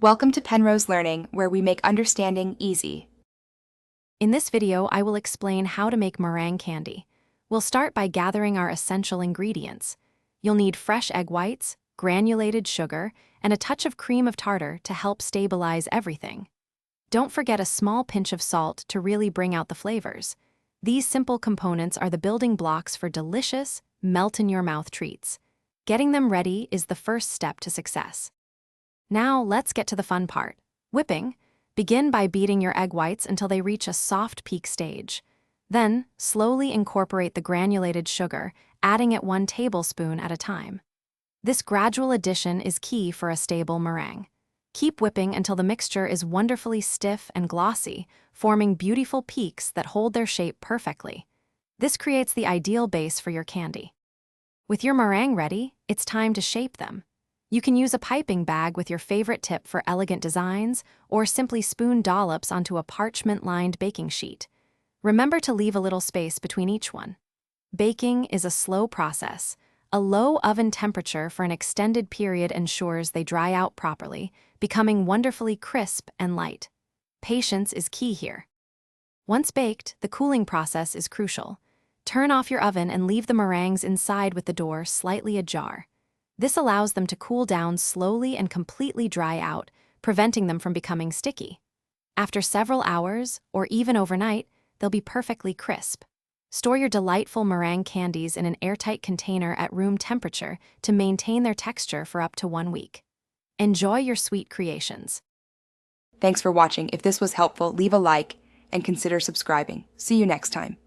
Welcome to Penrose Learning, where we make understanding easy. In this video, I will explain how to make meringue candy. We'll start by gathering our essential ingredients. You'll need fresh egg whites, granulated sugar, and a touch of cream of tartar to help stabilize everything. Don't forget a small pinch of salt to really bring out the flavors. These simple components are the building blocks for delicious, melt-in-your-mouth treats. Getting them ready is the first step to success. Now let's get to the fun part, whipping. Begin by beating your egg whites until they reach a soft peak stage. Then, slowly incorporate the granulated sugar, adding it 1 tablespoon at a time. This gradual addition is key for a stable meringue. Keep whipping until the mixture is wonderfully stiff and glossy, forming beautiful peaks that hold their shape perfectly. This creates the ideal base for your candy. With your meringue ready, it's time to shape them. You can use a piping bag with your favorite tip for elegant designs, or simply spoon dollops onto a parchment-lined baking sheet. Remember to leave a little space between each one. Baking is a slow process. A low oven temperature for an extended period ensures they dry out properly, becoming wonderfully crisp and light. Patience is key here. Once baked, the cooling process is crucial. Turn off your oven and leave the meringues inside with the door slightly ajar. This allows them to cool down slowly and completely dry out, preventing them from becoming sticky. After several hours, or even overnight, they'll be perfectly crisp. Store your delightful meringue candies in an airtight container at room temperature to maintain their texture for up to 1 week. Enjoy your sweet creations. Thanks for watching. If this was helpful, leave a like and consider subscribing. See you next time.